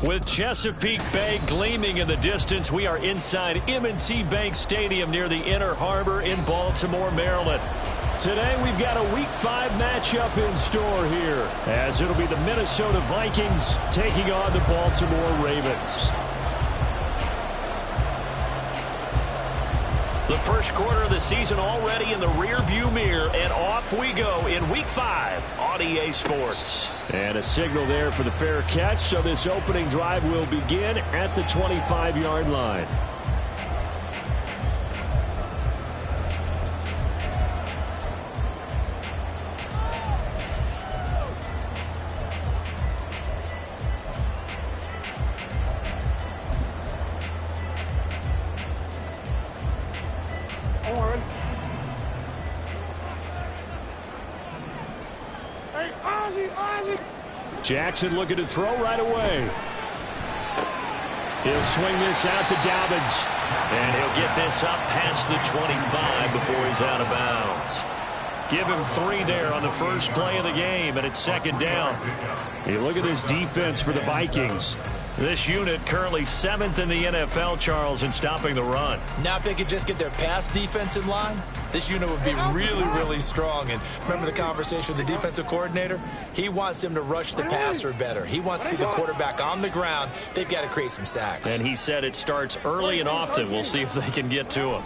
With Chesapeake Bay gleaming in the distance, we are inside M&T Bank Stadium near the Inner Harbor in Baltimore, Maryland. Today we've got a Week 5 matchup in store here, as it'll be the Minnesota Vikings taking on the Baltimore Ravens. The first quarter of the season already in the rearview mirror, and off we go in Week 5 on EA Sports. And a signal there for the fair catch, so this opening drive will begin at the 25-yard line. Jackson looking to throw right away. He'll swing this out to Dobbins. And he'll get this up past the 25 before he's out of bounds. Give him 3 there on the first play of the game, and it's second down. You look at this defense for the Vikings. This unit currently 7th in the NFL, Charles, in stopping the run. Now if they could just get their pass defense in line, this unit would be really, really strong. And remember the conversation with the defensive coordinator? He wants them to rush the passer better. He wants to see the quarterback on the ground. They've got to create some sacks. And he said it starts early and often. We'll see if they can get to him.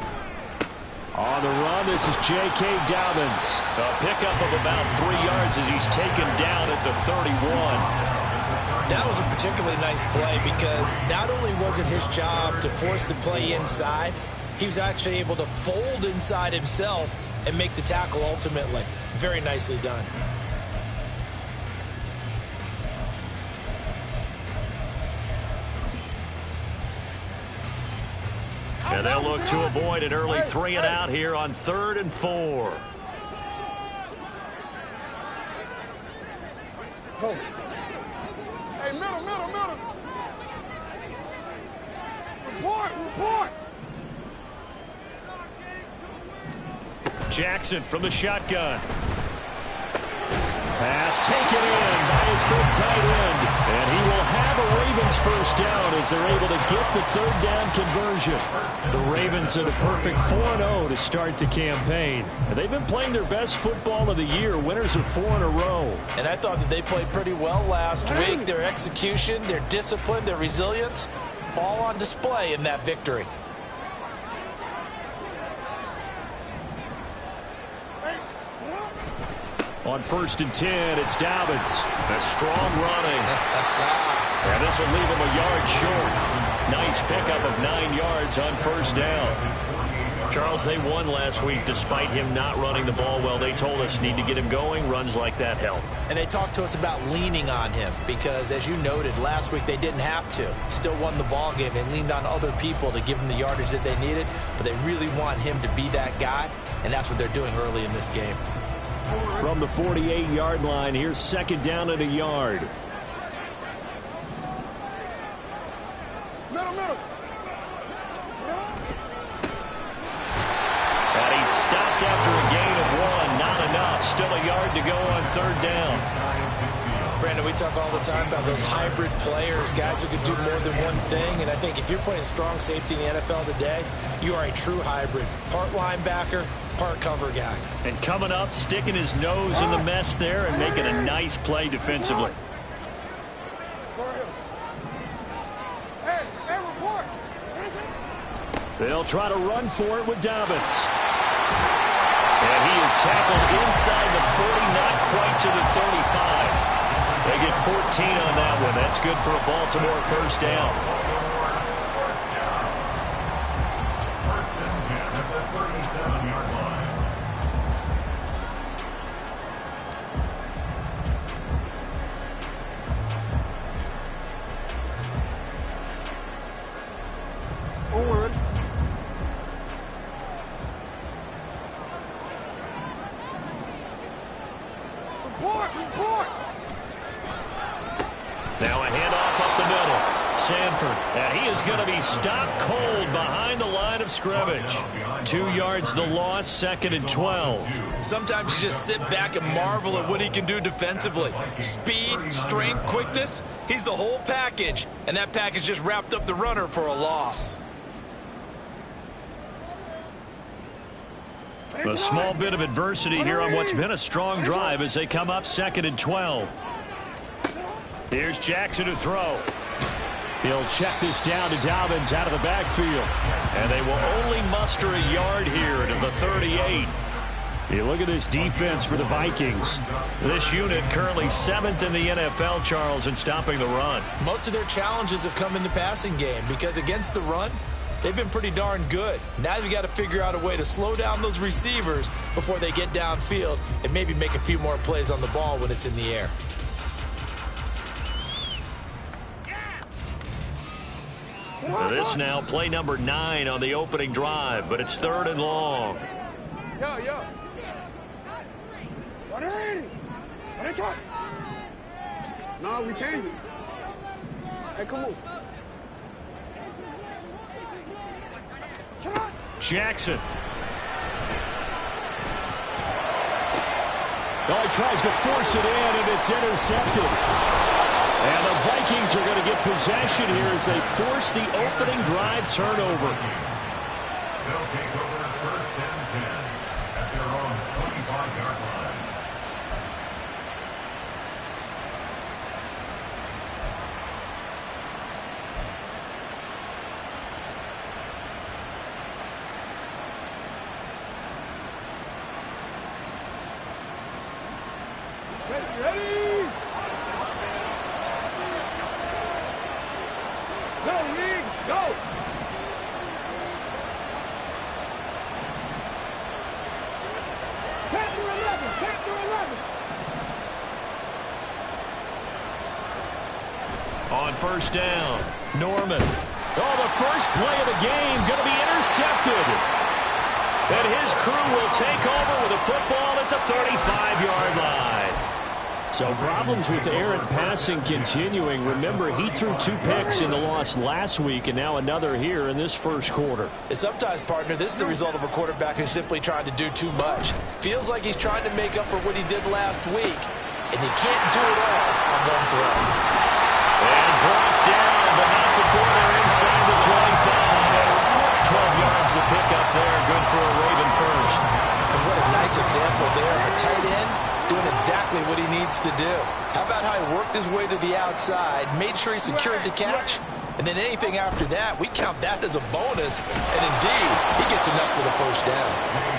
On the run, this is J.K. Dobbins. A pickup of about 3 yards as he's taken down at the 31. That was a particularly nice play because not only was it his job to force the play inside, he was actually able to fold inside himself and make the tackle ultimately. Very nicely done. And they'll look to avoid an early 3 and out here on 3rd and 4. Go. Hey, middle. Report. Jackson from the shotgun. Pass taken in by his big tight end. And he will have a Ravens first down as they're able to get the 3rd down conversion. The Ravens are the perfect 4-0 to start the campaign. And they've been playing their best football of the year, winners of 4 in a row. And I thought that they played pretty well last week. Their execution, their discipline, their resilience, all on display in that victory. On 1st and 10, it's Dobbins. A strong running. And this will leave him a yard short. Nice pickup of 9 yards on 1st down. Charles, they won last week despite him not running the ball well. They told us need to get him going. Runs like that help. And they talked to us about leaning on him because, as you noted, last week they didn't have to. Still won the ball game. They leaned on other people to give them the yardage that they needed. But they really want him to be that guy, and that's what they're doing early in this game. From the 48-yard line, here's 2nd down and a yard. Middle. And he's stopped after a gain of 1. Not enough. Still a yard to go on 3rd down. Brandon, we talk all the time about those hybrid players, guys who can do more than one thing. And I think if you're playing strong safety in the NFL today, you are a true hybrid. Part linebacker, part cover guy. And coming up, sticking his nose in the mess there and making a nice play defensively. Report. They'll try to run for it with Dobbins. And he is tackled inside the 40, not quite to the 35. They get 14 on that one. That's good for a Baltimore 1st down. effort. And he is going to be stopped cold behind the line of scrimmage. 2 yards the loss, 2nd and 12. Sometimes you just sit back and marvel at what he can do defensively. Speed, strength, quickness, he's the whole package. And that package just wrapped up the runner for a loss. A small bit of adversity here on what's been a strong drive as they come up 2nd and 12. Here's Jackson to throw. He'll check this down to Dobbins out of the backfield. And they will only muster a yard here to the 38. You look at this defense for the Vikings. This unit currently 7th in the NFL, Charles, in stopping the run. Most of their challenges have come in the passing game because against the run, they've been pretty darn good. Now you've got to figure out a way to slow down those receivers before they get downfield and maybe make a few more plays on the ball when it's in the air. This now play number 9 on the opening drive, but it's 3rd and long. Yo. No, we changed it. Hey, come on. Jackson. Oh, he tries to force it in, and it's intercepted. And the Vikings are going to get possession here as they force the opening drive turnover. They'll take over 1st and 10 at their own 25-yard line. Ready? Go, League, go! Pass to 11. On 1st down, Norman. Oh, the first play of the game going to be intercepted. And his crew will take over with a football at the 35-yard line. So problems with errant passing continuing. Remember, he threw 2 picks in the loss last week and now another here in this first quarter. And sometimes, partner, this is the result of a quarterback who's simply trying to do too much. Feels like he's trying to make up for what he did last week, and he can't do it all on one throw. And brought down, but not before they're inside the 25. 12 yards to pick up there. Good for a Raven first. And what a nice example there of a tight end doing exactly what he needs to do. How about how he worked his way to the outside, made sure he secured the catch, and then anything after that, we count that as a bonus, and indeed, he gets enough for the 1st down.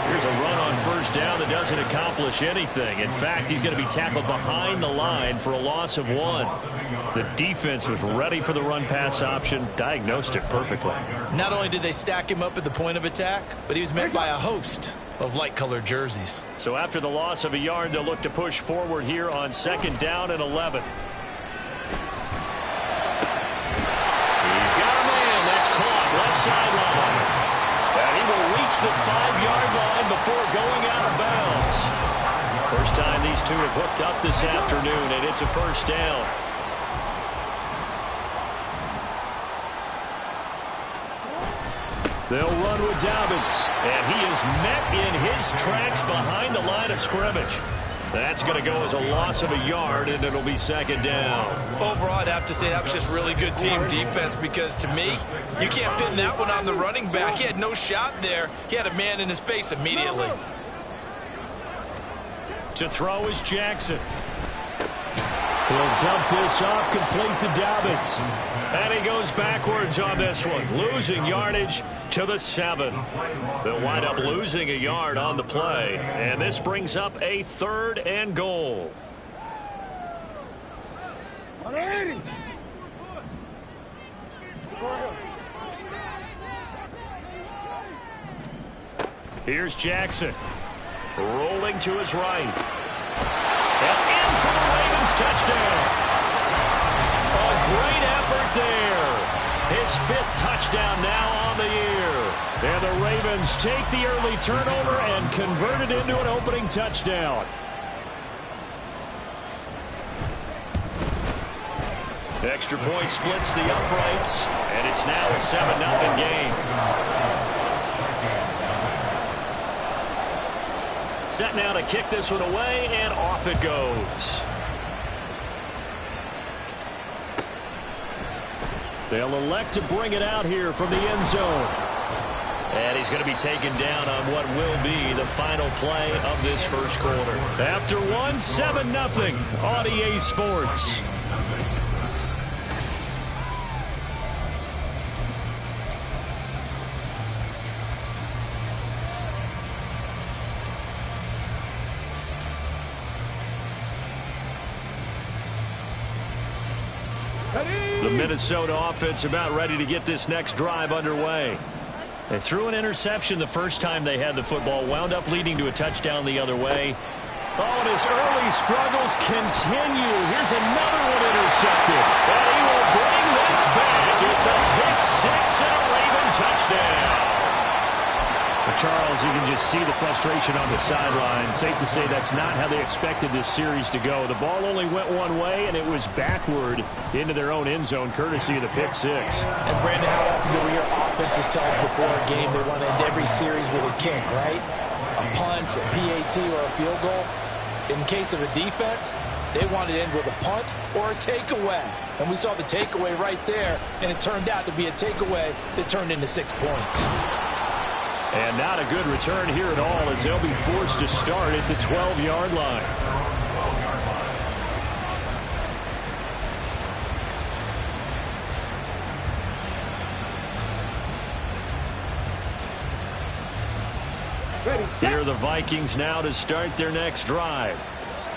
Here's a run on 1st down that doesn't accomplish anything. In fact, he's going to be tackled behind the line for a loss of 1. The defense was ready for the run-pass option, diagnosed it perfectly. Not only did they stack him up at the point of attack, but he was met by a host of light-colored jerseys. So after the loss of a yard, they'll look to push forward here on 2nd down and 11. He's got a man. That's caught left sideline. And he will reach the 5-yard line before going out of bounds. First time these two have hooked up this afternoon, and it's a 1st down. They'll run with Dobbins, and he is met in his tracks behind the line of scrimmage. That's going to go as a loss of a yard, and it'll be 2nd down. Overall, I'd have to say that was just really good team defense because, to me, you can't pin that one on the running back. He had no shot there. He had a man in his face immediately. To throw is Jackson. He'll dump this off complete to Dobbins. And he goes backwards on this one, losing yardage to the 7. They'll wind up losing a yard on the play. And this brings up a 3rd and goal. Here's Jackson. Rolling to his right. And in for the Ravens touchdown. A great effort there. His 5th touchdown now on the year. And the Ravens take the early turnover and convert it into an opening touchdown. Extra point splits the uprights. And it's now a 7-0 game. Set now to kick this one away, and off it goes. They'll elect to bring it out here from the end zone. And he's going to be taken down on what will be the final play of this first quarter. After one, 7-0 on EA Sports. The Minnesota offense about ready to get this next drive underway. They threw an interception the first time they had the football, wound up leading to a touchdown the other way. Oh, and his early struggles continue. Here's another one intercepted. And he will bring this back. It's a pick six and a Raven touchdown. Well, Charles, you can just see the frustration on the sideline. Safe to say that's not how they expected this series to go. The ball only went one way, and it was backward into their own end zone, courtesy of the pick six. And, Brandon, how often do we hear offenses tell us before a game they want to end every series with a kick, right? A punt, a PAT, or a field goal. In case of a defense, they want to end with a punt or a takeaway. And we saw the takeaway right there, and it turned out to be a takeaway that turned into 6 points. And not a good return here at all, as they'll be forced to start at the 12-yard line. Here are the Vikings now to start their next drive.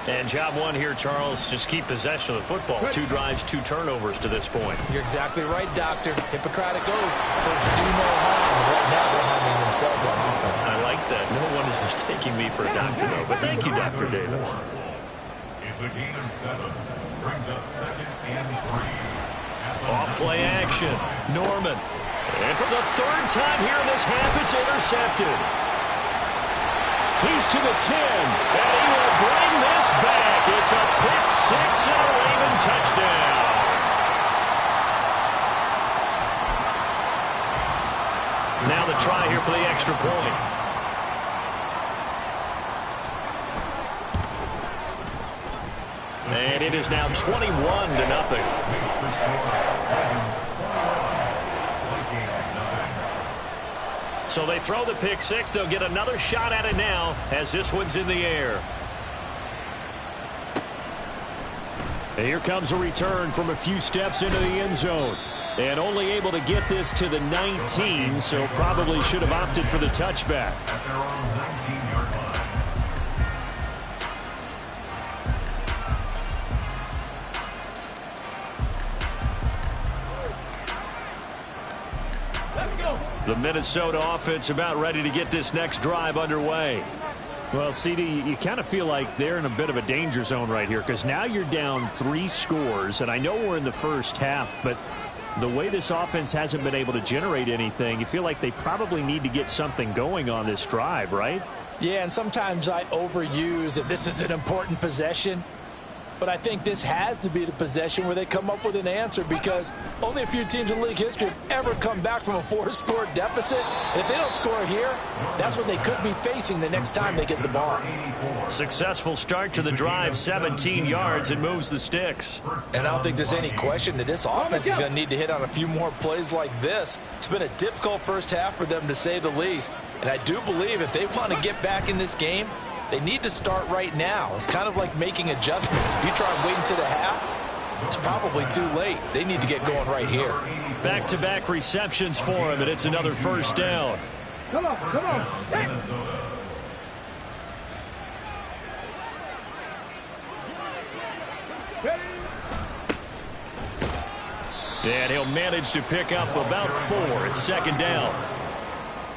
And job one here, Charles, just keep possession of the football. 2 drives, 2 turnovers to this point. You're exactly right, Doctor. Hippocratic oath. First, do no harm. Right now, they're harming themselves on offense. I like that. No one is mistaking me for a doctor, though. But thank you, Dr. Davis. It's a gain of 7. Brings up 2nd and 3. Off play action. Norman. And for the 3rd time here in this half, it's intercepted. He's to the 10, and he will bring this back. It's a pick six and a Raven touchdown. Now the try here for the extra point. And it is now 21-0. So they throw the pick six. They'll get another shot at it now as this one's in the air. And here comes a return from a few steps into the end zone. And only able to get this to the 19, so probably should have opted for the touchback. At their own 19-yard line. The Minnesota offense about ready to get this next drive underway. Well, CD, you kind of feel like they're in a bit of a danger zone right here because now you're down 3 scores, and I know we're in the first half, but the way this offense hasn't been able to generate anything, you feel like they probably need to get something going on this drive, right? Yeah, and sometimes I overuse that this is an important possession. But I think this has to be the possession where they come up with an answer because only a few teams in league history have ever come back from a 4-score deficit. And if they don't score here, that's what they could be facing the next time they get the ball. Successful start to the drive, 17 yards, and moves the sticks. And I don't think there's any question that this offense is going to need to hit on a few more plays like this. It's been a difficult first half for them, to say the least. And I do believe if they want to get back in this game, they need to start right now. It's kind of like making adjustments. If you try and wait until the half, it's probably too late. They need to get going right here. Back-to-back receptions for him, and it's another first down. Come on, come on. And he'll manage to pick up about 4. It's 2nd down.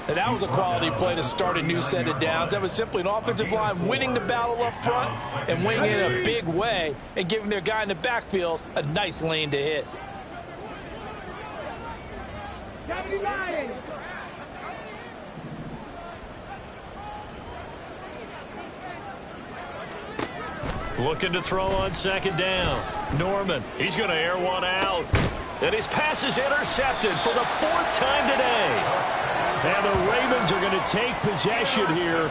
And that was a quality play to start a new set of downs. That was simply an offensive line winning the battle up front and winning it in a big way and giving their guy in the backfield a nice lane to hit. Looking to throw on 2nd down. Norman, he's going to air one out. And his pass is intercepted for the 4th time today. And the Ravens are going to take possession here.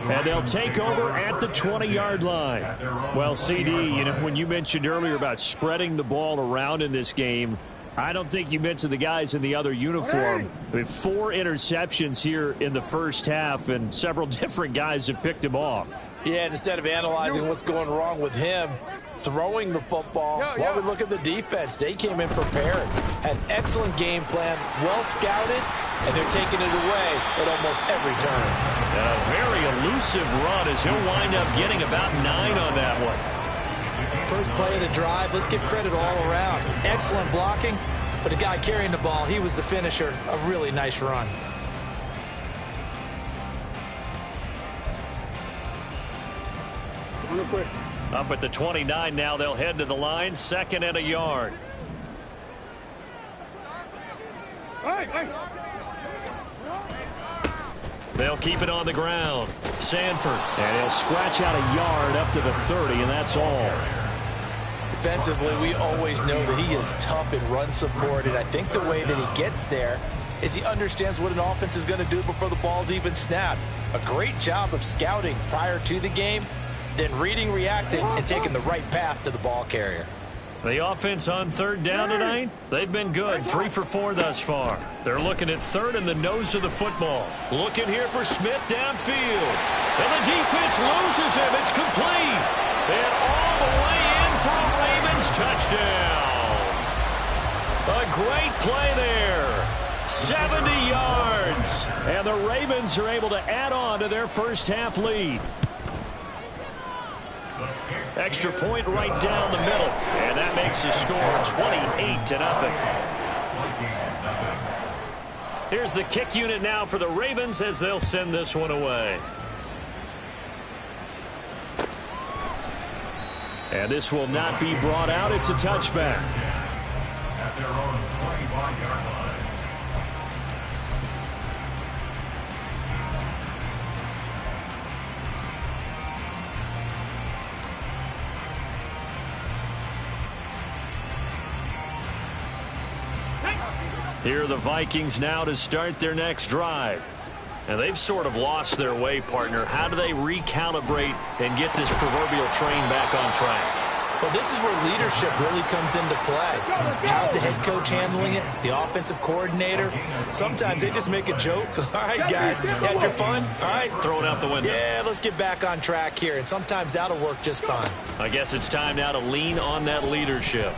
And they'll take over at the 20-yard line. Well, CD, you know, when you mentioned earlier about spreading the ball around in this game, I don't think you mentioned the guys in the other uniform. I mean, 4 interceptions here in the first half, and several different guys have picked him off. Yeah, and instead of analyzing what's going wrong with him throwing the football, while we look at the defense, they came in prepared, had an excellent game plan, well scouted, and they're taking it away at almost every turn. And a very elusive run as he'll wind up getting about 9 on that one. First play of the drive, let's give credit all around. Excellent blocking, but the guy carrying the ball, he was the finisher. A really nice run. Up at the 29 now, they'll head to the line, 2nd and a yard. They'll keep it on the ground. Sanford, and he'll scratch out a yard up to the 30, and that's all. Defensively, we always know that he is tough in run support, and I think the way that he gets there is he understands what an offense is going to do before the ball's even snapped. A great job of scouting prior to the game, then reading, reacting, and taking the right path to the ball carrier. The offense on 3rd down tonight, they've been good, 3 for 4 thus far. They're looking at 3rd and the nose of the football. Looking here for Smith downfield. And the defense loses him. It's complete. And all the way in for a Ravens touchdown. A great play there. 70 yards. And the Ravens are able to add on to their first half lead. Extra point right down the middle. And that makes the score 28-0. Here's the kick unit now for the Ravens as they'll send this one away. And this will not be brought out. It's a touchback. At their own 25-yard line. Here are the Vikings now to start their next drive. And they've sort of lost their way, partner. How do they recalibrate and get this proverbial train back on track? Well, this is where leadership really comes into play. How's the head coach handling it? The offensive coordinator? Sometimes they just make a joke. All right, guys, had your fun? All right. Throw it out the window. Yeah, let's get back on track here. And sometimes that'll work just fine. I guess it's time now to lean on that leadership.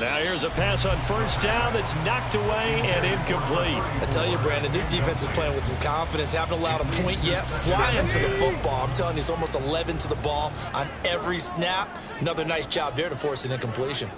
Now here's a pass on 1st down that's knocked away and incomplete. I tell you, Brandon, this defense is playing with some confidence. Haven't allowed a point yet. Flying to the football. I'm telling you, it's almost 11 to the ball on every snap. Another nice job there to force an incompletion.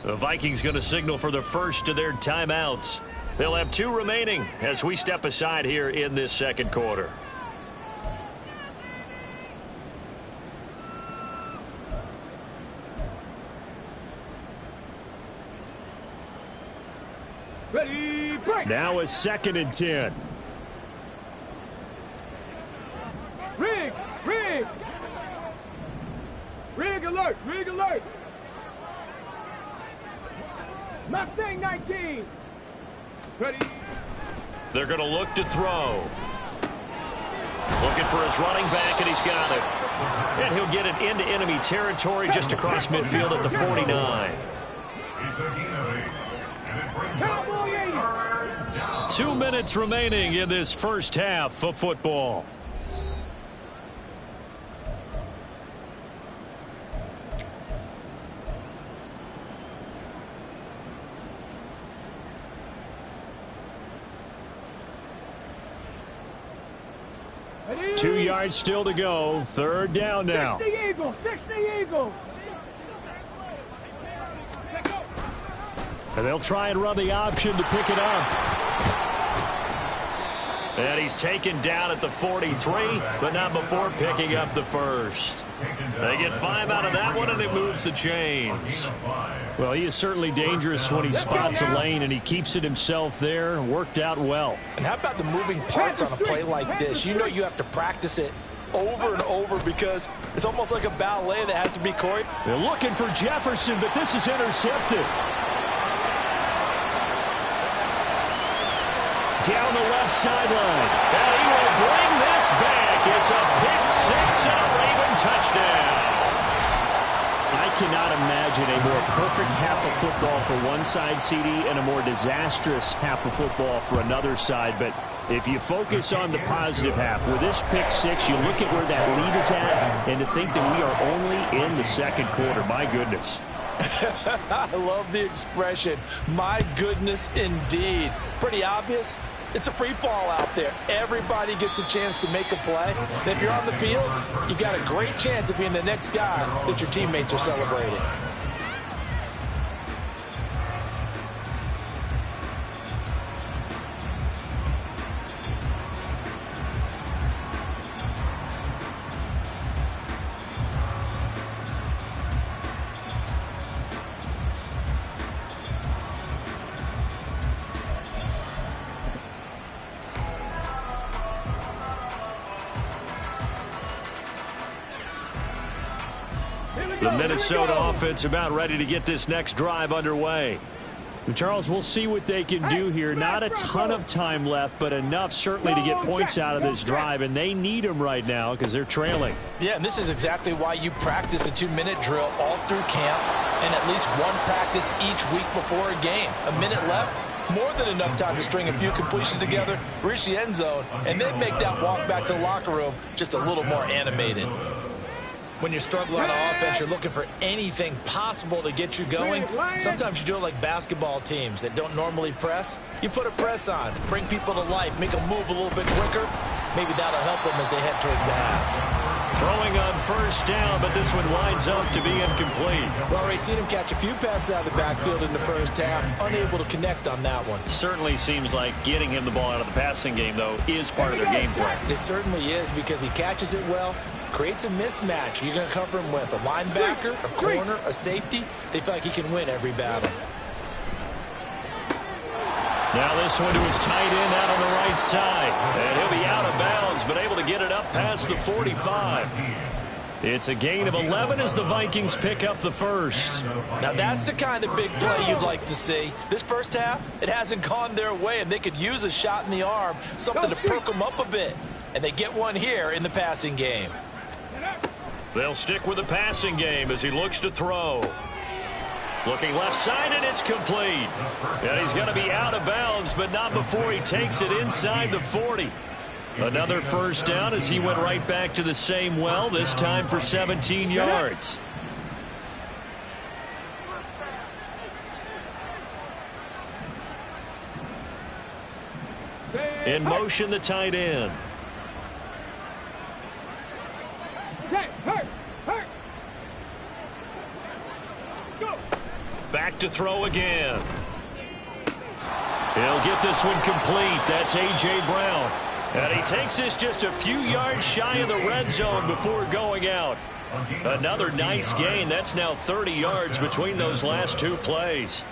The Vikings going to signal for the first of their timeouts. They'll have 2 remaining as we step aside here in this 2nd quarter. Ready, break. Now a 2nd and 10. Rig, rig. Rig alert, rig alert. Mustang 19. Ready. They're going to look to throw. Looking for his running back, and he's got it. And he'll get it into enemy territory just across midfield at the 49. 2 minutes remaining in this first half of football. Two yards still to go. Third down now. 60 Eagles. And they'll try and run the option to pick it up. And he's taken down at the 43, but not before picking up the first. They get 5 out of that one, and it moves the chains. Well, he is certainly dangerous when he spots a lane, and he keeps it himself there. Worked out well. And how about the moving parts on a play like this? You know you have to practice it over and over because it's almost like a ballet that has to be choreographed. They're looking for Jefferson, but this is intercepted. Down the left sideline. And he will bring this back. It's a pick-6 and a Raven touchdown. I cannot imagine a more perfect half of football for one side, CD, and a more disastrous half of football for another side. But if you focus on the positive half, with this pick-6, you look at where that lead is at, and to think that we are only in the second quarter. My goodness. I love the expression, my goodness indeed. Pretty obvious. It's a free fall out there. Everybody gets a chance to make a play. And if you're on the field, you got a great chance of being the next guy that your teammates are celebrating. The Minnesota offense about ready to get this next drive underway. And Charles, we'll see what they can do here. Not a ton of time left, but enough certainly to get points out of this drive, and they need them right now because they're trailing. Yeah, and this is exactly why you practice a 2-minute drill all through camp and at least one practice each week before a game. A minute left, more than enough time to string a few completions together, reach the end zone, and then make that walk back to the locker room just a little more animated. When you're struggling on offense, you're looking for anything possible to get you going. Sometimes you do it like basketball teams that don't normally press. You put a press on, bring people to life, make them move a little bit quicker. Maybe that'll help them as they head towards the half. Throwing on first down, but this one winds up to be incomplete. We've already seen him catch a few passes out of the backfield in the first half, unable to connect on that one. Certainly seems like getting him the ball out of the passing game, though, is part of their game plan. It certainly is because he catches it well, creates a mismatch. You're going to cover him with a linebacker, a corner, a safety. They feel like he can win every battle. Now this one to his tight end out on the right side. And he'll be out of bounds, but able to get it up past the 45. It's a gain of 11 as the Vikings pick up the first. Now that's the kind of big play you'd like to see. This first half, it hasn't gone their way, and they could use a shot in the arm, something to perk them up a bit. And they get one here in the passing game. They'll stick with the passing game as he looks to throw. Looking left side, and it's complete. And he's going to be out of bounds, but not before he takes it inside the 40. Another first down as he went right back to the same well, this time for 17 yards. In motion, the tight end. Back to throw again. He'll get this one complete. That's A.J. Brown. And he takes this just a few yards shy of the red zone before going out. Another nice gain. That's now 30 yards between those last two plays.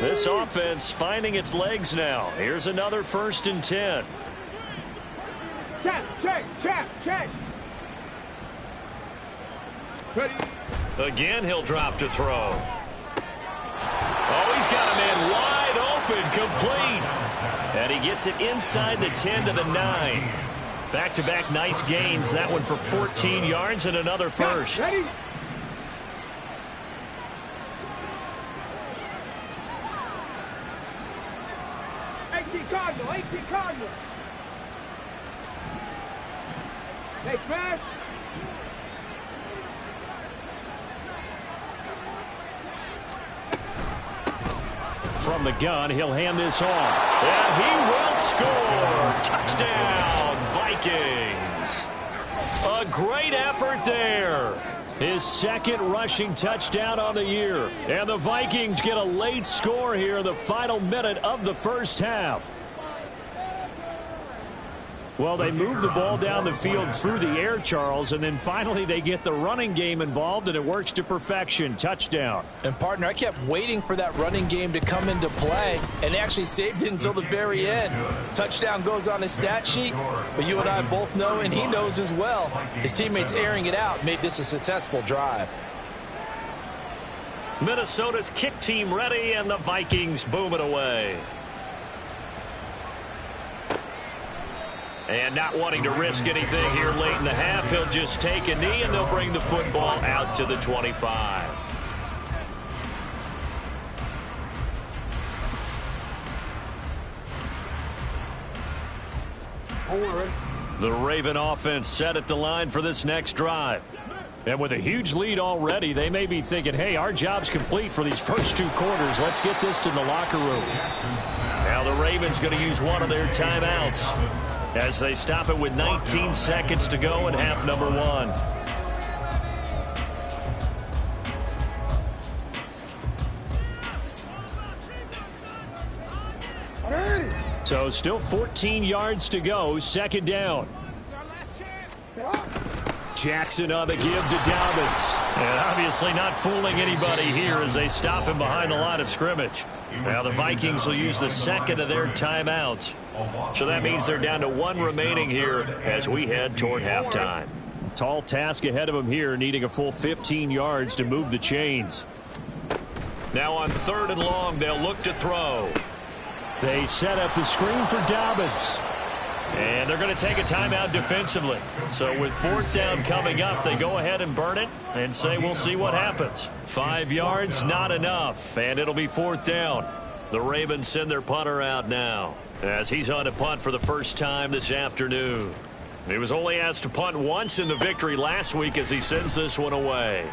This offense finding its legs now. Here's another 1st and 10. Check. Again, he'll drop to throw. Oh, he's got a man wide open, complete. And he gets it inside the 10 to the 9. Back-to-back nice gains. That one for 14 yards and another first. 18 Cardinal, 18 Cardinal. Hey, Trash. From the gun, he'll hand this off. And he will score. Touchdown, Vikings. A great effort there. His second rushing touchdown on the year. And the Vikings get a late score here in the final minute of the first half. Well, they move the ball down the field through the air, Charles, and then finally they get the running game involved, and it works to perfection. Touchdown. And, partner, I kept waiting for that running game to come into play, and actually saved it until the very end. Touchdown goes on his stat sheet, but you and I both know, and he knows as well, his teammates airing it out made this a successful drive. Minnesota's kick team ready, and the Vikings boom it away. And not wanting to risk anything here late in the half, he'll just take a knee, and they'll bring the football out to the 25. The Raven offense set at the line for this next drive. And with a huge lead already, they may be thinking, hey, our job's complete for these first two quarters. Let's get this to the locker room. Now the Ravens going to use one of their timeouts as they stop it with 19 seconds to go in half number one. So still 14 yards to go, second down. Jackson on the give to Dobbins. And obviously not fooling anybody here as they stop him behind the line of scrimmage. Now the Vikings will use the second of their timeouts. So that means they're down to one remaining here as we head toward halftime. Tall task ahead of them here, needing a full 15 yards to move the chains. Now on 3rd and long, they'll look to throw. They set up the screen for Dobbins. And they're going to take a timeout defensively. So with 4th down coming up, they go ahead and burn it and say we'll see what happens. 5 yards, not enough, and it'll be 4th down. The Ravens send their punter out now as he's on to punt for the first time this afternoon. He was only asked to punt once in the victory last week as he sends this one away.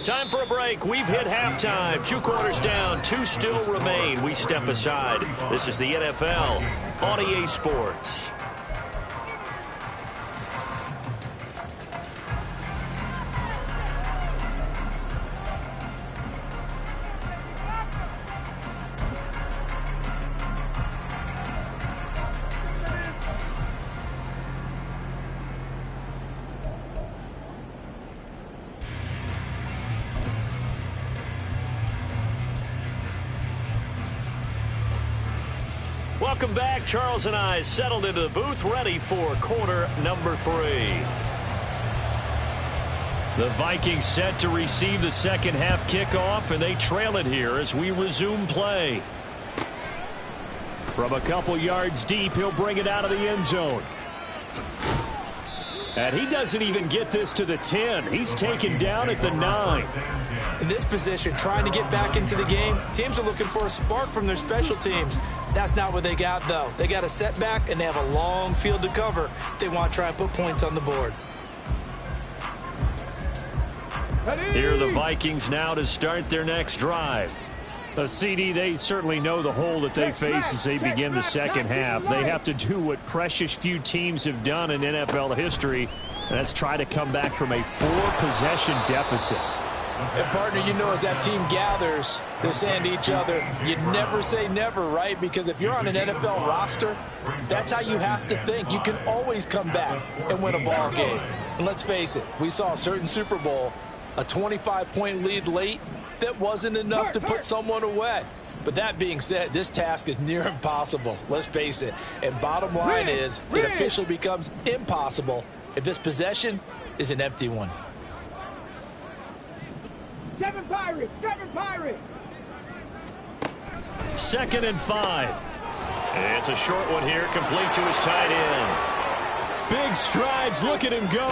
Time for a break. We've hit halftime. 2 quarters down. 2 still remain. We step aside. This is the NFL on EA Sports. Welcome back. Charles and I settled into the booth, ready for quarter number 3. The Vikings set to receive the second half kickoff, and they trail it here as we resume play. From a couple yards deep, he'll bring it out of the end zone. And he doesn't even get this to the 10. He's taken down at the 9. In this position, trying to get back into the game, teams are looking for a spark from their special teams. That's not what they got, though. They got a setback, and they have a long field to cover if they want to try and put points on the board. Here are the Vikings now to start their next drive. CD, they certainly know the hole that they face as they begin the second half. They have to do what precious few teams have done in NFL history, and that's try to come back from a 4-possession deficit. And, partner, you know, as that team gathers, they're saying to each other, you never say never, right? Because if you're on an NFL roster, that's how you have to think. You can always come back and win a ball game. And let's face it, we saw a certain Super Bowl, a 25-point lead late, that wasn't enough to put someone away. But that being said, this task is near impossible. Let's face it. And bottom line is, it officially becomes impossible if this possession is an empty one. 7 Pirates! 7 Pirates! 2nd and 5. And it's a short one here, complete to his tight end. big strides. Look at him go.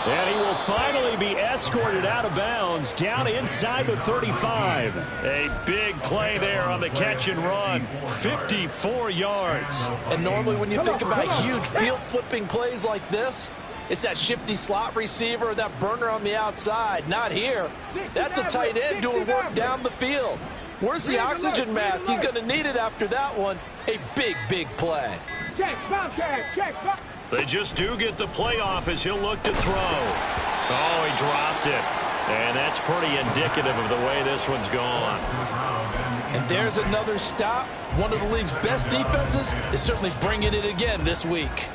And he will finally be escorted out of bounds down inside the 35. A big play there on the catch and run. 54 yards. And normally when you think about huge field-flipping plays like this, it's that shifty slot receiver, that burner on the outside. Not here. That's a tight end doing work down the field. Where's the oxygen mask? He's going to need it after that one. A big, big play. Check, check. They just do get the play off as he'll look to throw. Oh, he dropped it. And that's pretty indicative of the way this one's gone. And there's another stop. One of the league's best defenses is certainly bringing it again this week.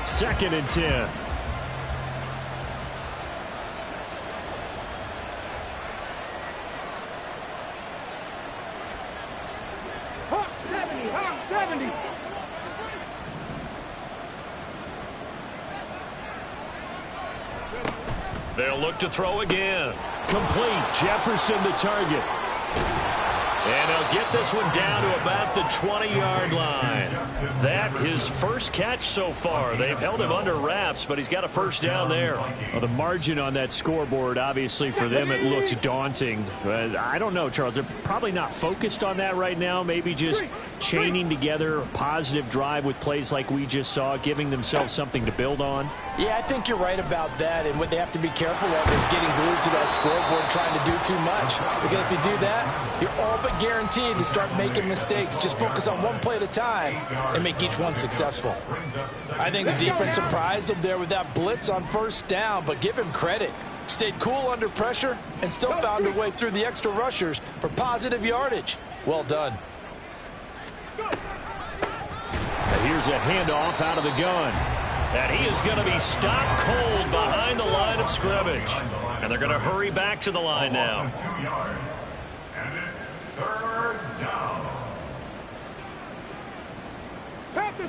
Second and 10. Hawk 70. They'll look to throw again. Complete. Jefferson the target. And he'll get this one down to about the 20-yard line. That his first catch so far. They've held him under wraps, but he's got a first down there. Well, the margin on that scoreboard, obviously, for them, it looks daunting. I don't know, Charles. They're probably not focused on that right now. Maybe just chaining together a positive drive with plays like we just saw, giving themselves something to build on. Yeah, I think you're right about that. And what they have to be careful of is getting glued to that scoreboard trying to do too much. Because if you do that, you're all but guaranteed to start making mistakes. Just focus on one play at a time and make each one successful. I think the defense surprised him there with that blitz on first down, but give him credit. Stayed cool under pressure and still found a way through the extra rushers for positive yardage. Well done. And here's a handoff out of the gun. And he is going to be stopped cold behind the line of scrimmage. And they're going to hurry back to the line now. 2 yards. And it's third down.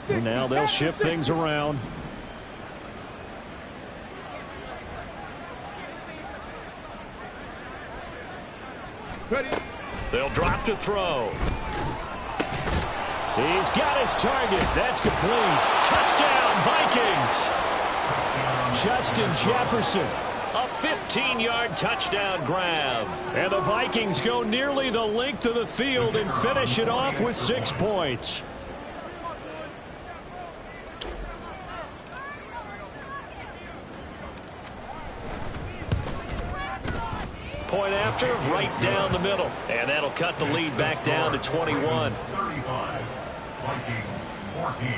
And now they'll shift things around. They'll drop to throw. He's got his target. That's complete. Touchdown, Vikings. Justin Jefferson. A 15-yard touchdown grab. And the Vikings go nearly the length of the field and finish it off with 6 points. Point after, right down the middle. And that'll cut the lead back down to 21. 35. Vikings 14.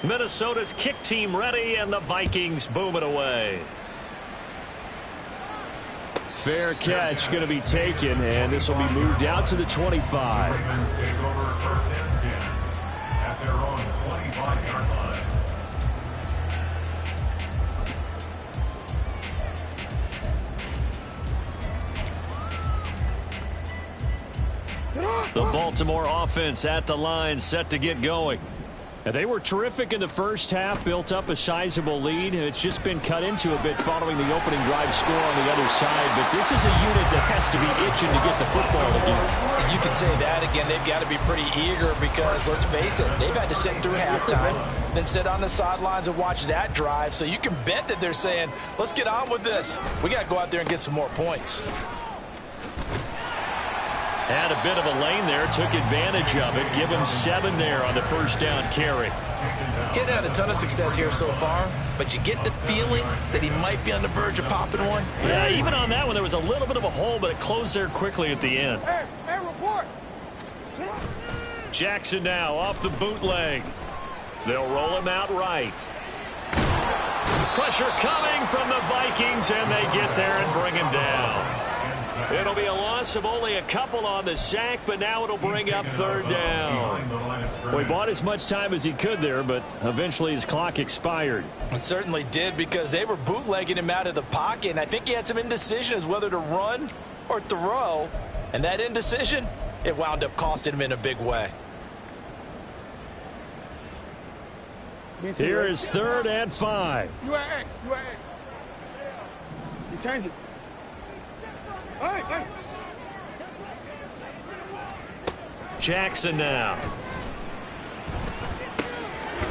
Minnesota's kick team ready, and the Vikings boom it away. Fair catch going to be taken, and this will be moved out to the 25. Ravens take over first and 10 at their own 25-yard line. The Baltimore offense at the line, set to get going. And they were terrific in the first half, built up a sizable lead, and it's just been cut into a bit following the opening drive score on the other side. But this is a unit that has to be itching to get the football again. And you can say that again. They've got to be pretty eager because, let's face it, they've had to sit through halftime, then sit on the sidelines and watch that drive. So you can bet that they're saying, let's get on with this. We got to go out there and get some more points. Had a bit of a lane there, took advantage of it. Give him 7 there on the first down carry. Getting had a ton of success here so far, but you get the feeling that he might be on the verge of popping one. Yeah, even on that one, there was a little bit of a hole, but it closed there quickly at the end. Hey, report. Jackson now off the bootleg. They'll roll him out right. Pressure coming from the Vikings, and they get there and bring him down. It'll be a loss of only a couple on the sack, but now it'll bring up third down. Well, he bought as much time as he could there, but eventually his clock expired. It certainly did because they were bootlegging him out of the pocket, and I think he had some indecision as whether to run or throw. And that indecision, it wound up costing him in a big way. Here is 3rd and 5. You are X. You change it. Hey. Jackson now.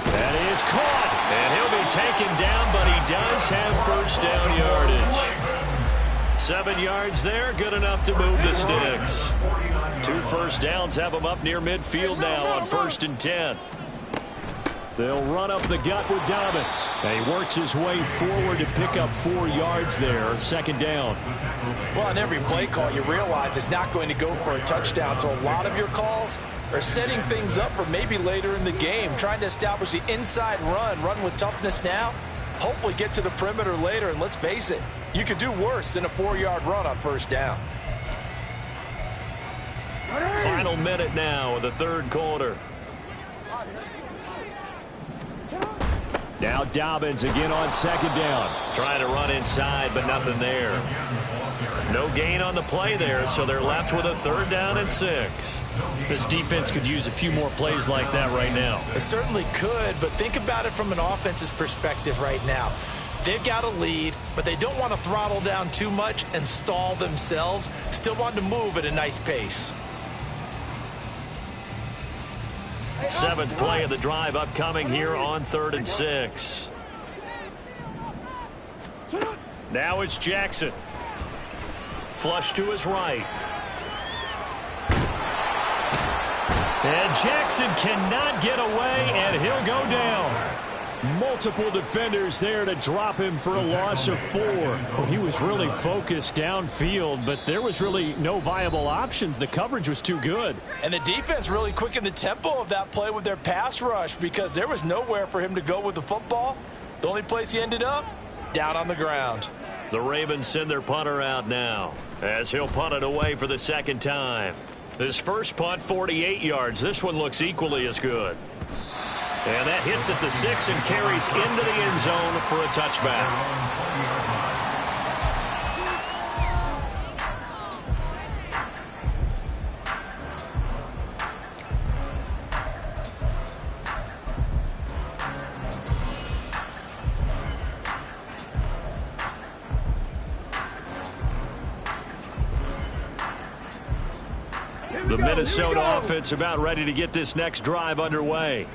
That is caught. And he'll be taken down, but he does have first down yardage. 7 yards there, good enough to move the sticks. 2 first downs have him up near midfield now on 1st and 10. They'll run up the gut with Dobbins. And he works his way forward to pick up 4 yards there, 2nd down. Well, on every play call, you realize it's not going to go for a touchdown. So a lot of your calls are setting things up for maybe later in the game, trying to establish the inside run with toughness now, hopefully get to the perimeter later. And let's face it, you could do worse than a 4-yard run on 1st down. Final minute now of the 3rd quarter. Now Dobbins again on 2nd down. Trying to run inside, but nothing there. No gain on the play there, so they're left with a 3rd down and 6. This defense could use a few more plays like that right now. It certainly could, but think about it from an offense's perspective right now. They've got a lead, but they don't want to throttle down too much and stall themselves. Still want to move at a nice pace. 7th play of the drive upcoming here on 3rd and 6. Now it's Jackson. Flush to his right. And Jackson cannot get away, and he'll go down. Multiple defenders there to drop him for a loss of 4. Well, he was really focused downfield, but there was really no viable options. The coverage was too good. And the defense really quickened the tempo of that play with their pass rush because there was nowhere for him to go with the football. The only place he ended up, down on the ground. The Ravens send their punter out now as he'll punt it away for the 2nd time. His first punt, 48 yards. This one looks equally as good. And that hits at the 6 and carries into the end zone for a touchback. The Minnesota offense about ready to get this next drive underway.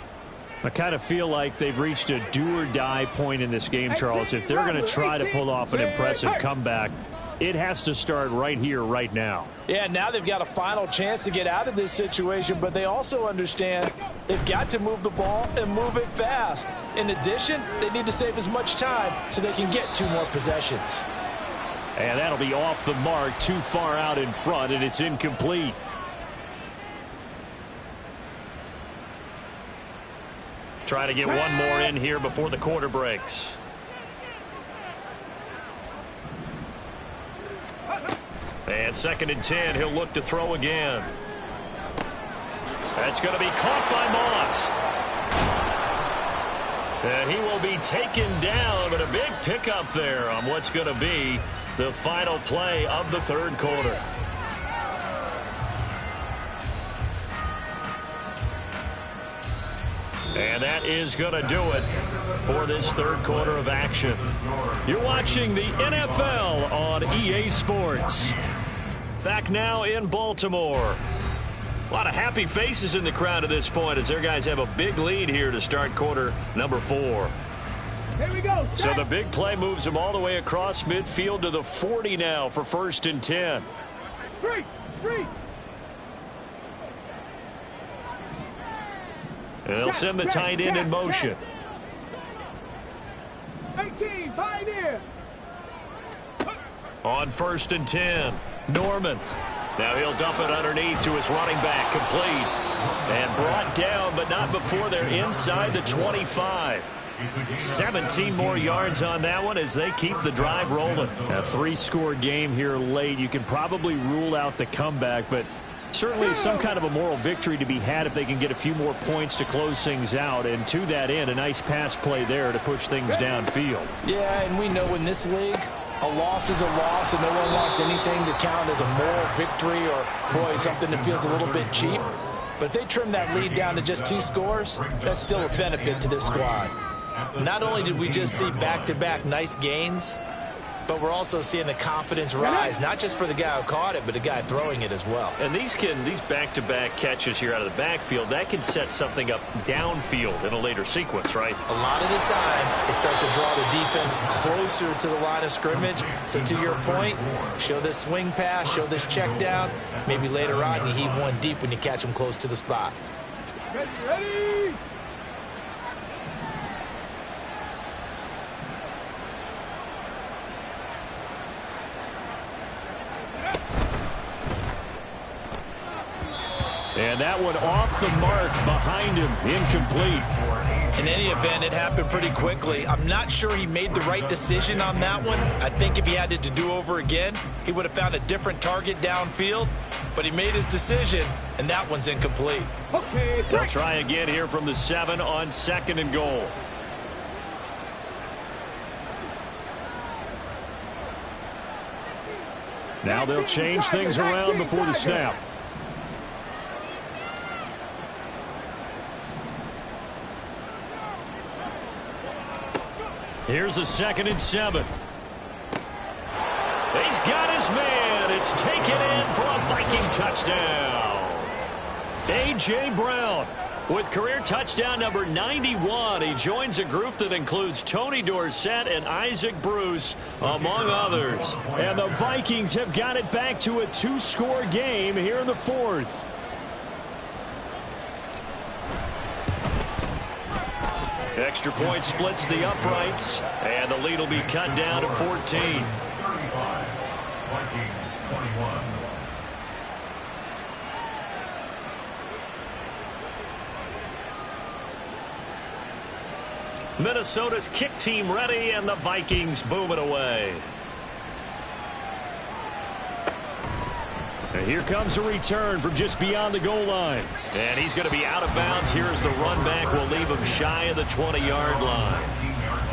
I kind of feel like they've reached a do-or-die point in this game, Charles. If they're going to try to pull off an impressive comeback, it has to start right here, right now. Yeah, now they've got a final chance to get out of this situation, but they also understand they've got to move the ball and move it fast. In addition, they need to save as much time so they can get 2 more possessions. And that'll be off the mark, too far out in front, and it's incomplete. Try to get one more in here before the quarter breaks. And 2nd and 10, he'll look to throw again. That's going to be caught by Moss. And he will be taken down, but a big pickup there on what's going to be the final play of the 3rd quarter. And that is going to do it for this 3rd quarter of action. You're watching the NFL on EA Sports. Back now in Baltimore. A lot of happy faces in the crowd at this point as their guys have a big lead here to start quarter number 4. Here we go. So the big play moves them all the way across midfield to the 40 now for 1st and 10. 3. And they'll send the tight end in motion. 18, Pioneer. On 1st and 10, Norman. Now he'll dump it underneath to his running back, complete. And brought down, but not before they're inside the 25. 17 more yards on that one as they keep the drive rolling. A 3-score game here late. You can probably rule out the comeback, but certainly some kind of a moral victory to be had if they can get a few more points to close things out. And to that end, a nice pass play there to push things downfield. Yeah, and we know in this league, a loss is a loss, and no one wants anything to count as a moral victory or, boy, something that feels a little bit cheap. But if they trim that lead down to just 2 scores, that's still a benefit to this squad. Not only did we just see back-to-back nice gains, but we're also seeing the confidence rise, not just for the guy who caught it, but the guy throwing it as well. And these back-to-back catches here out of the backfield, that can set something up downfield in a later sequence, right? A lot of the time, it starts to draw the defense closer to the line of scrimmage. So to your point, show this swing pass, show this check down. Maybe later on, you heave one deep when you catch them close to the spot. Ready! And that one off the mark behind him, incomplete. In any event, it happened pretty quickly. I'm not sure he made the right decision on that one. I think if he had to do over again, he would have found a different target downfield. But he made his decision, and that one's incomplete. Okay, They'll try again here from the 7 on 2nd and goal. Now they'll change things around before the snap. Here's a 2nd and 7. He's got his man. It's taken in for a Viking touchdown. A.J. Brown with career touchdown number 91. He joins a group that includes Tony Dorsett and Isaac Bruce, among others. And the Vikings have got it back to a 2-score game here in the 4th. Extra point splits the uprights, and the lead will be cut down to 14. 35. Vikings 21. Minnesota's kick team ready, and the Vikings boom it away. And here comes a return from just beyond the goal line. And he's going to be out of bounds. Here as the run back will leave him shy of the 20-yard line. 19-yard line.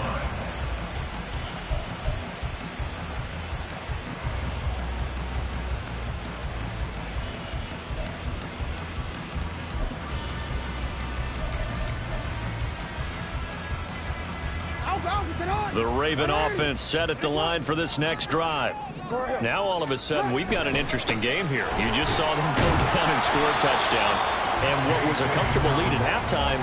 The Raven offense set at the line for this next drive. Now all of a sudden we've got an interesting game here. You just saw them go down and score a touchdown. And what was a comfortable lead at halftime,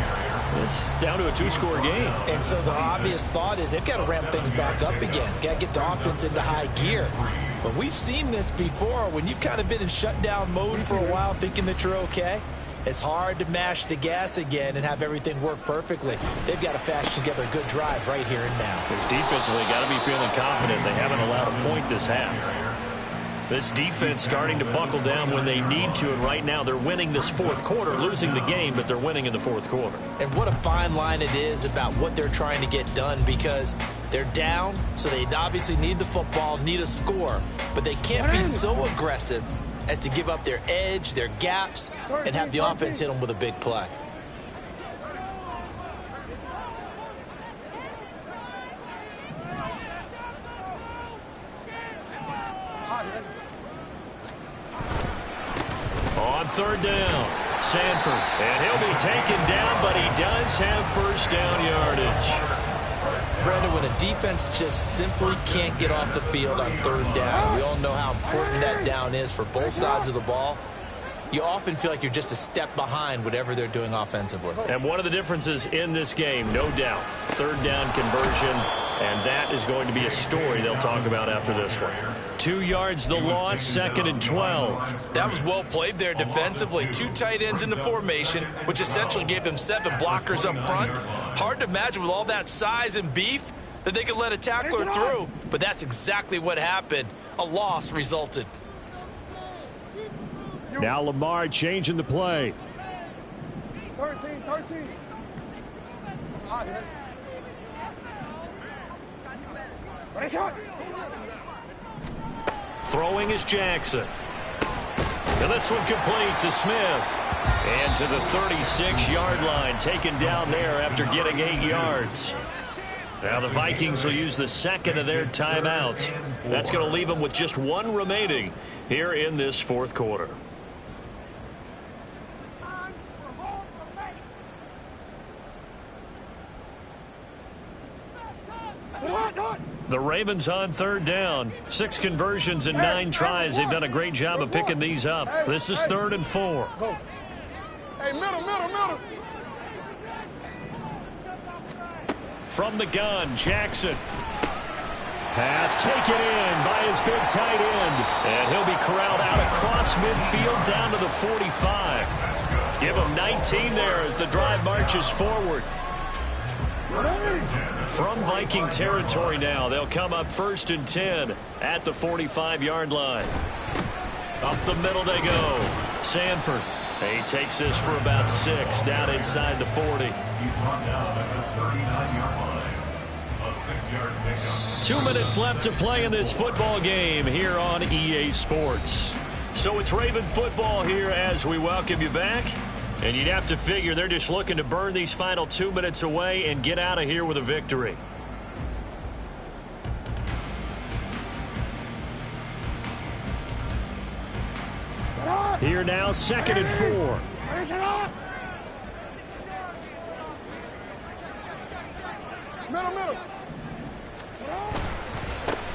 it's down to a 2-score game. And so the obvious thought is they've got to ramp things back up again. Got to get the offense into high gear. But we've seen this before. When you've kind of been in shutdown mode for a while thinking that you're okay, it's hard to mash the gas again and have everything work perfectly. They've got to fashion together a good drive right here and now. Because defensively, got to be feeling confident. They haven't allowed a point this half. This defense starting to buckle down when they need to, and right now they're winning this 4th quarter, losing the game, but they're winning in the 4th quarter. And what a fine line it is about what they're trying to get done, because they're down, so they obviously need the football, need a score, but they can't be so aggressive as to give up their edge, their gaps, and have the offense hit them with a big play. On 3rd down, Sanford. And he'll be taken down, but he does have first down yardage. Brandon, when a defense just simply can't get off the field on 3rd down, we all know how important that down is for both sides of the ball. You often feel like you're just a step behind whatever they're doing offensively. And one of the differences in this game, no doubt, 3rd down conversion, and that is going to be a story they'll talk about after this one. 2 yards the loss, 2nd and 12. That was well played there defensively. 2 tight ends in the formation, which essentially gave them 7 blockers up front. Hard to imagine with all that size and beef that they could let a tackler through, but that's exactly what happened. A loss resulted. Now Lamar changing the play. 13. Throwing is Jackson. And this one complete to Smith. And to the 36-yard line, taken down there after getting 8 yards. Now the Vikings will use the 2nd of their timeouts. That's going to leave them with just 1 remaining here in this 4th quarter. The Ravens on third down. 6 conversions and 9 tries. They've done a great job of picking these up. This is 3rd and 4. Go. Hey, middle. From the gun, Jackson. Pass taken in by his big tight end. And he'll be corralled out across midfield down to the 45. Give him 19 there as the drive marches forward. From Viking territory now, they'll come up 1st and 10 at the 45-yard line. Up the middle they go. Sanford. He takes this for about 6 down inside the 40. He's brought down at the 39-yard line. A 6-yard pickup. 2 minutes left to play in this football game here on EA Sports. So it's Raven football here as we welcome you back. And you'd have to figure they're just looking to burn these final 2 minutes away and get out of here with a victory. Here now, 2nd and 4. Middle.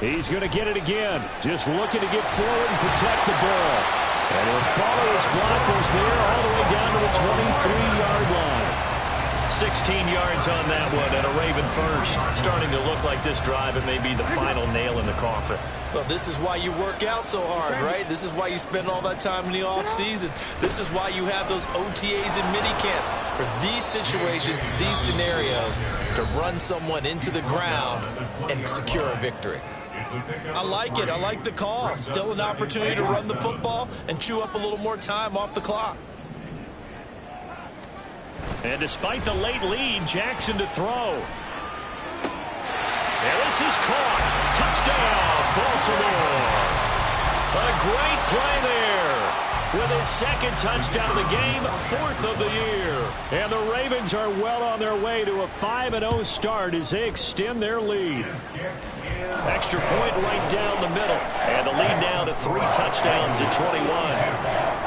He's going to get it again. Just looking to get forward and protect the ball. And he'll follow his blockers there all the way down to the 23-yard line. 16 yards on that one and a Raven first. Starting to look like this drive, it may be the final nail in the coffin. Well, this is why you work out so hard, right? This is why you spend all that time in the offseason. This is why you have those OTAs and mini camps. For these situations, these scenarios, to run someone into the ground and secure a victory. I like it. I like the call. Still an opportunity to run the football and chew up a little more time off the clock. And despite the late lead, Jackson to throw. And this is caught. Touchdown, Baltimore. A great play there. With his 2nd touchdown of the game, 4th of the year. And the Ravens are well on their way to a 5-0 start as they extend their lead. Extra point right down the middle. And the lead now to 3 touchdowns at 21.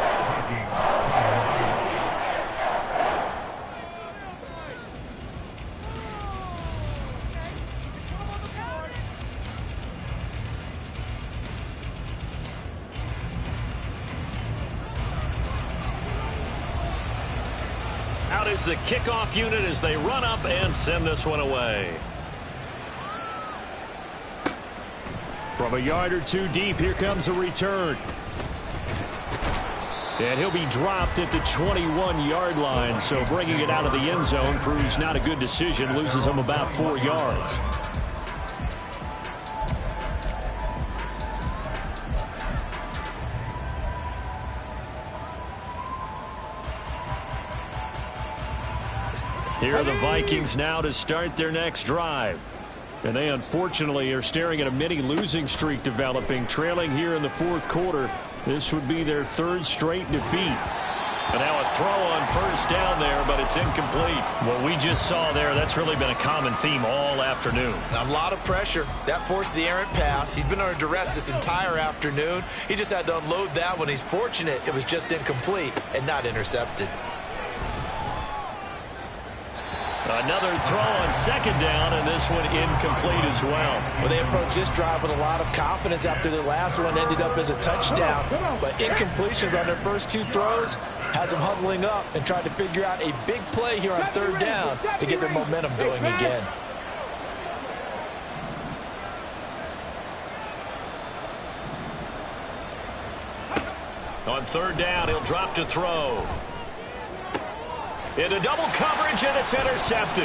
Out is the kickoff unit as they run up and send this one away. From a yard or 2 deep, here comes a return. And he'll be dropped at the 21-yard line, so bringing it out of the end zone proves not a good decision, loses him about 4 yards. Here are the Vikings now to start their next drive. And they unfortunately are staring at a mini losing streak developing, trailing here in the 4th quarter. This would be their 3rd straight defeat. And now a throw on 1st down there, but it's incomplete. What we just saw there, that's really been a common theme all afternoon. A lot of pressure. That forced the errant pass. He's been under duress this entire afternoon. He just had to unload that one. He's fortunate it was just incomplete and not intercepted. Another throw on 2nd down, and this one incomplete as well. Well, they approached this drive with a lot of confidence after the last one ended up as a touchdown. But incompletions on their first 2 throws has them huddling up and trying to figure out a big play here on 3rd down to get their momentum going again. On 3rd down, he'll drop to throw. Into double coverage, and it's intercepted.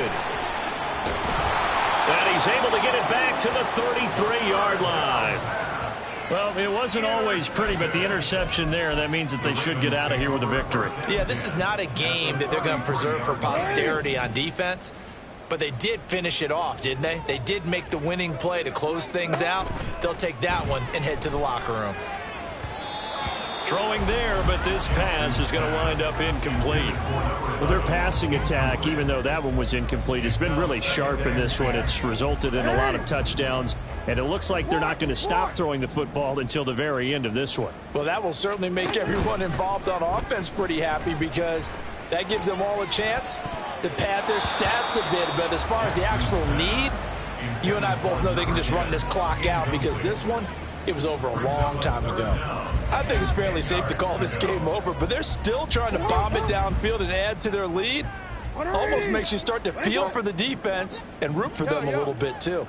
And he's able to get it back to the 33-yard line. Well, it wasn't always pretty, but the interception there, that means that they should get out of here with a victory. Yeah, this is not a game that they're going to preserve for posterity on defense, but they did finish it off, didn't they? They did make the winning play to close things out. They'll take that one and head to the locker room. Throwing there, but this pass is going to wind up incomplete. Well, their passing attack, even though that one was incomplete, has been really sharp in this one. It's resulted in a lot of touchdowns, and it looks like they're not going to stop throwing the football until the very end of this one. Well, that will certainly make everyone involved on offense pretty happy because that gives them all a chance to pad their stats a bit. But as far as the actual need, You and I both know they can just run this clock out because this one, it was over a long time ago. I think it's fairly safe to call this game over, but they're still trying to bomb it downfield and add to their lead. Almost makes you start to feel for the defense and root for them a little bit too.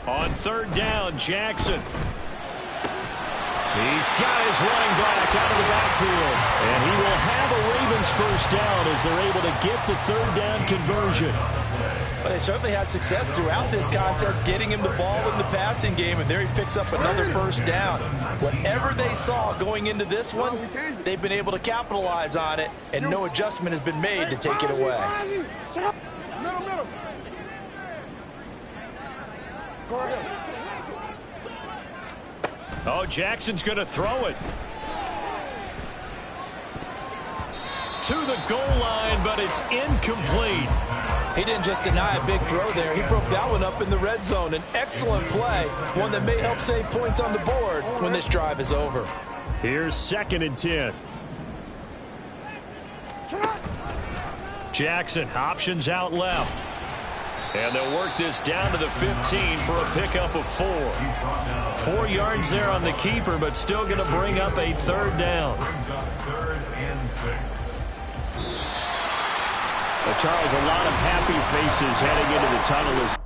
On third down, Jackson. He's got his running back out of the backfield. And he will have a Ravens first down as they're able to get the third down conversion. But they certainly had success throughout this contest getting him the ball in the passing game, and there he picks up another first down. Whatever they saw going into this one, they've been able to capitalize on it, and no adjustment has been made to take it away. Middle. Go ahead. Oh, Jackson's going to throw it. To the goal line, but it's incomplete. He didn't just deny a big throw there. He broke that one up in the red zone. An excellent play, one that may help save points on the board when this drive is over. Here's 2nd and 10. Jackson, options out left. And they'll work this down to the 15 for a pickup of 4. 4 yards there on the keeper, but still going to bring up a third down. Well, Charles, a lot of happy faces heading into the tunnel as